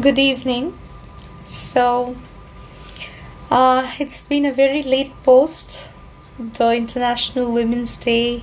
Good evening. So, it's been a very late post, the International Women's Day,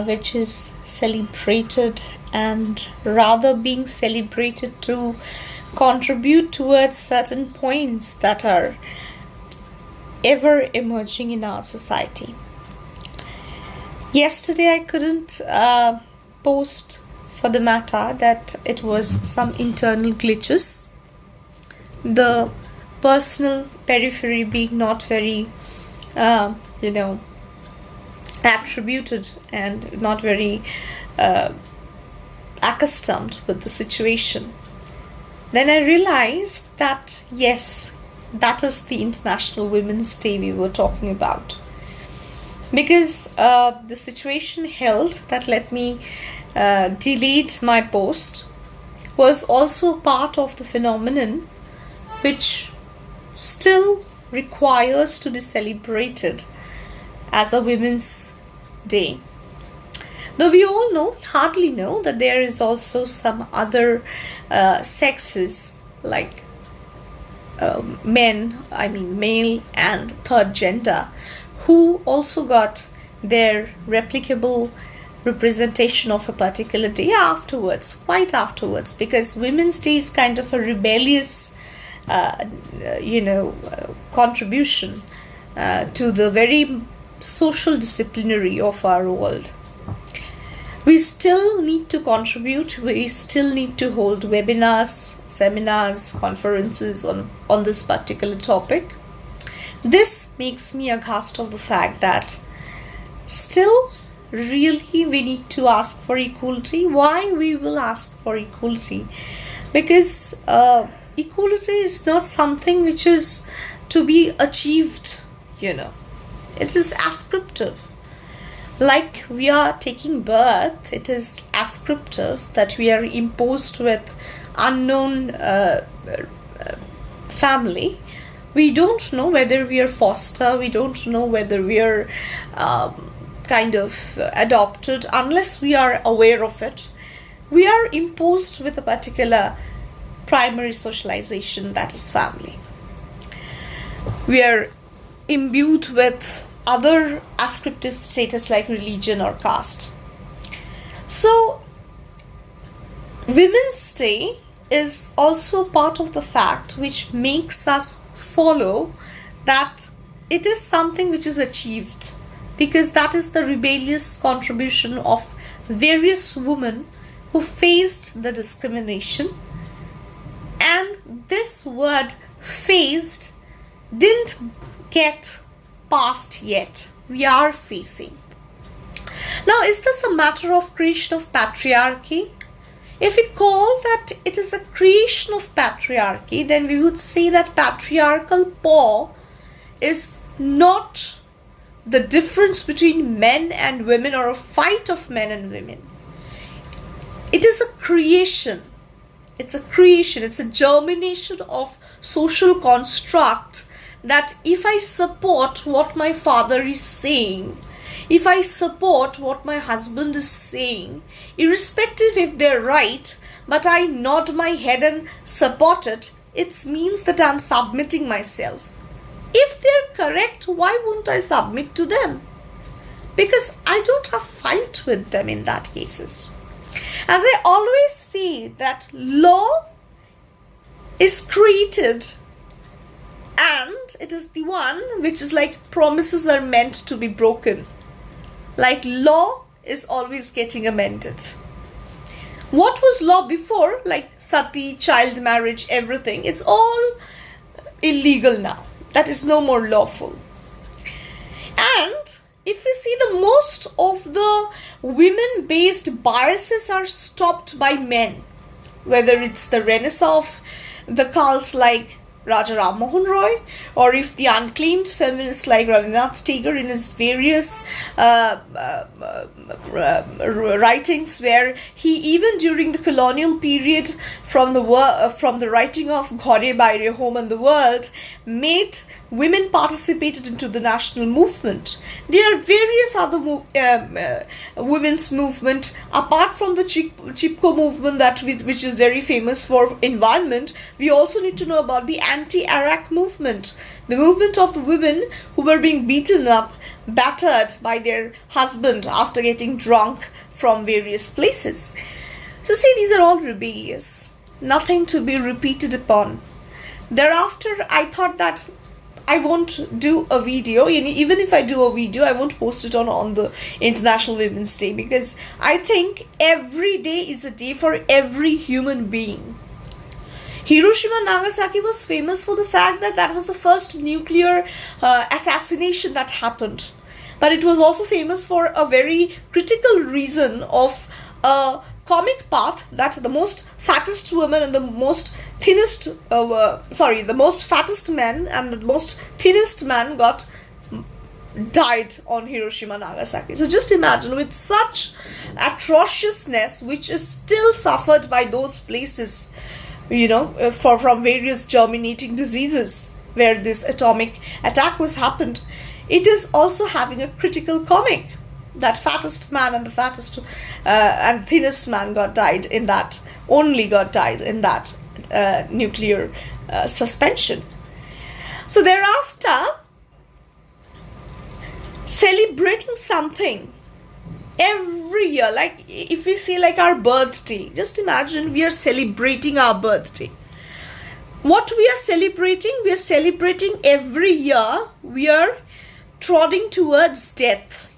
which is celebrated and rather being celebrated to contribute towards certain points that are ever emerging in our society. Yesterday, I couldn't post for the matter that it was some internal glitches. The personal periphery being not very, uh, you know, attributed and not very accustomed with the situation. Then I realized that yes, that is the International Women's Day we were talking about. Because the situation held that let me delete my post was also part of the phenomenon which still requires to be celebrated as a Women's Day. Though we all know, hardly know, that there is also some other sexes like male and third gender, who also got their replicable representation of a particular day afterwards, quite afterwards, because Women's Day is kind of a rebellious contribution to the very social disciplinary of our world. We still need to contribute, we still need to hold webinars, seminars, conferences on this particular topic. This makes me aghast of the fact that still really we need to ask for equality. Why we will ask for equality? Because equality is not something which is to be achieved, It is ascriptive. Like we are taking birth, it is ascriptive that we are imposed with unknown family. We don't know whether we are foster, we don't know whether we are adopted unless we are aware of it. We are imposed with a particular primary socialization, that is family. We are imbued with other ascriptive status like religion or caste. So, Women's Day is also part of the fact which makes us follow that it is something which is achieved, because that is the rebellious contribution of various women who faced the discrimination. And this word faced didn't get past yet. We are facing. Now, is this a matter of creation of patriarchy? If we call that it is a creation of patriarchy, then we would say that patriarchal paw is not the difference between men and women or a fight of men and women. It is a creation. It's a creation. It's a germination of social construct that if I support what my father is saying, if I support what my husband is saying, irrespective if they're right, but I nod my head and support it, it means that I'm submitting myself. If they're correct, why won't I submit to them? Because I don't have fight with them in that cases. As I always say that law is created and it is the one which is like promises are meant to be broken. Like law is always getting amended. What was law before, like sati, child marriage, everything, it's all illegal now. That is no more lawful. And if we see, the most of the women-based biases are stopped by men. Whether it's the renaissance of the cults like Raja Ram Mohan Roy, or if the unclaimed feminists like Rabindranath Tagore in his various writings, where he even during the colonial period from the writing of Ghore Baire, Home and the World, made women participated into the national movement. There are various other women's movement apart from the Chipko movement which is very famous for environment. We also need to know about the anti-Arak movement, the movement of the women who were being beaten up, battered by their husband after getting drunk from various places. So see, these are all rebellious, nothing to be repeated upon. Thereafter, I thought that I won't do a video. Even if I do a video, I won't post it on the International Women's Day, because I think every day is a day for every human being. Hiroshima Nagasaki was famous for the fact that that was the first nuclear assassination that happened. But it was also famous for a very critical reason of a comic path, that the most fattest woman and the most thinnest, the most fattest man and the most thinnest man died on Hiroshima Nagasaki. So just imagine, with such atrociousness which is still suffered by those places, from various germinating diseases where this atomic attack was happened, it is also having a critical comic. That fattest man and the fattest and thinnest man died in that nuclear suspension. So thereafter, celebrating something every year, like if we say like our birthday, just imagine we are celebrating our birthday. What we are celebrating? We are celebrating every year we are trotting towards death.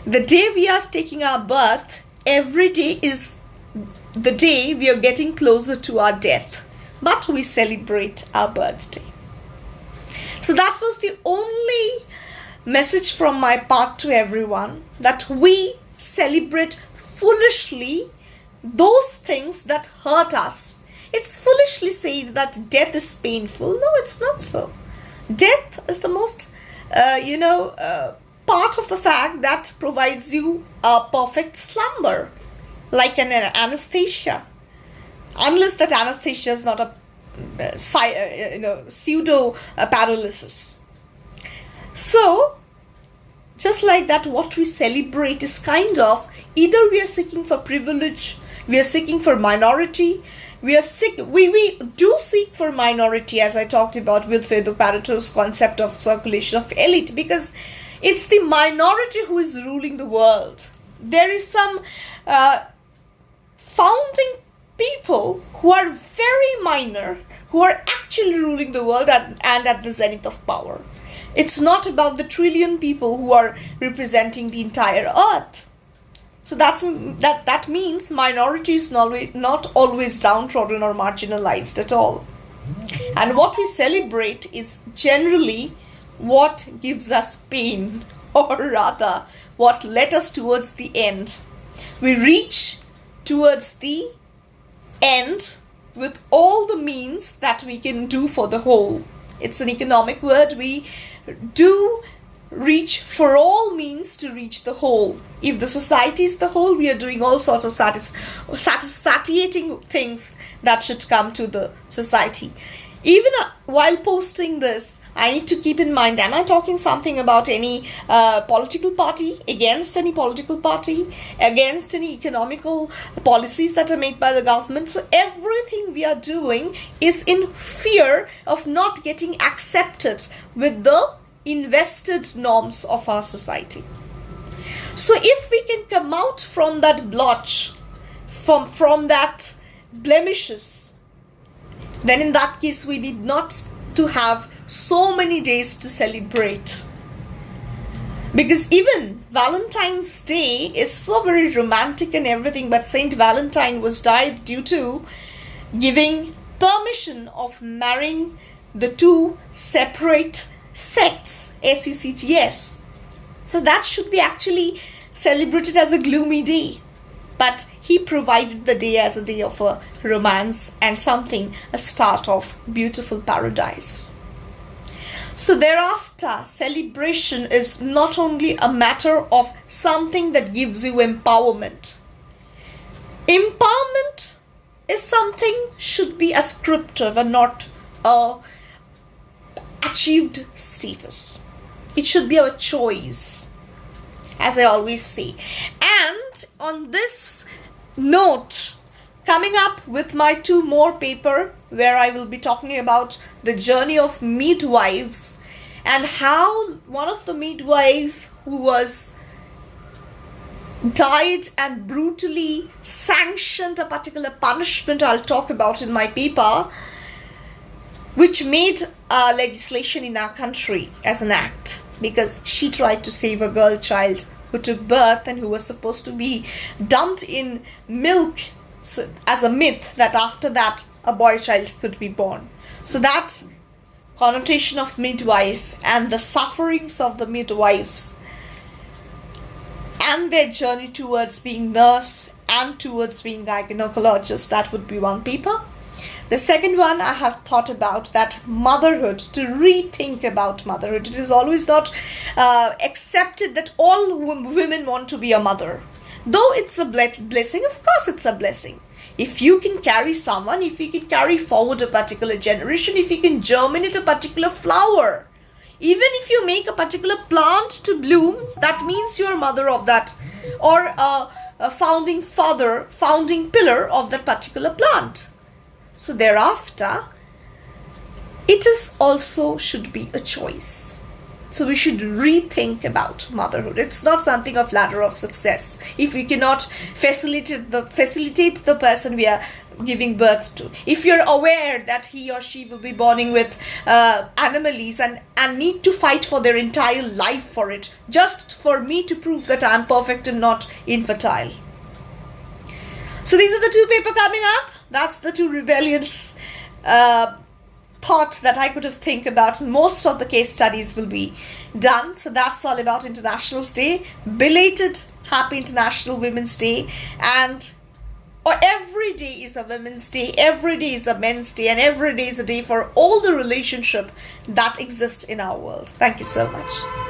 The day we are taking our birth, every day is the day we are getting closer to our death. But we celebrate our birthday. So that was the only message from my part to everyone, that we celebrate foolishly those things that hurt us. It's foolishly said that death is painful. No, it's not so. Death is the most, part of the fact that provides you a perfect slumber, like an anesthesia, unless that anesthesia is not a pseudo paralysis. So just like that, what we celebrate is kind of, either we are seeking for privilege, we are seeking for minority, we do seek for minority, as I talked about Wilfredo Pareto's concept of circulation of elite, because it's the minority who is ruling the world. There is some founding people who are very minor, who are actually ruling the world and at the zenith of power. It's not about the trillion people who are representing the entire earth. So that means minority is not always downtrodden or marginalized at all. And what we celebrate is generally what gives us pain, or rather what led us towards the end. We reach towards the end with all the means that we can do for the whole. It's an economic word. We do reach for all means to reach the whole. If the society is the whole, we are doing all sorts of satiating things that should come to the society. Even while posting this, I need to keep in mind, am I talking something about any political party, against any political party, against any economical policies that are made by the government? So everything we are doing is in fear of not getting accepted with the invested norms of our society. So if we can come out from that blotch, from that blemishes, then in that case we need not to have so many days to celebrate. Because even Valentine's Day is so very romantic and everything, but Saint Valentine was died due to giving permission of marrying the two separate sects, SECTS. So that should be actually celebrated as a gloomy day. But he provided the day as a day of a romance and a start of beautiful paradise. So thereafter, celebration is not only a matter of something that gives you empowerment. Empowerment is something should be ascriptive and not achieved status. It should be our choice, as I always say. And on this note, coming up with my 2 more paper, where I will be talking about the journey of midwives and how one of the midwife who was died and brutally sanctioned a particular punishment I'll talk about in my paper, which made legislation in our country as an act, because she tried to save a girl child who took birth and who was supposed to be dumped in milk, so, as a myth that after that a boy child could be born. So that connotation of midwife and the sufferings of the midwives and their journey towards being nurse and towards being gynecologist, that would be one paper. The second one, I have thought about that motherhood, to rethink about motherhood. It is always not accepted that all women want to be a mother. Though it's a blessing, of course it's a blessing. If you can carry someone, if you can carry forward a particular generation, if you can germinate a particular flower, even if you make a particular plant to bloom, that means you're mother of that, or a founding father, founding pillar of that particular plant. So thereafter, it is also should be a choice. So we should rethink about motherhood. It's not something of ladder of success. If we cannot facilitate the person we are giving birth to. If you're aware that he or she will be born with anomalies and need to fight for their entire life for it, just for me to prove that I'm perfect and not infertile. So these are the 2 papers coming up. That's the 2 rebellions thought that I could have think about. Most of the case studies will be done. So that's all about International Day. Belated Happy International Women's Day. And every day is a Women's Day, every day is a Men's Day, and every day is a day for all the relationship that exist in our world. Thank you so much.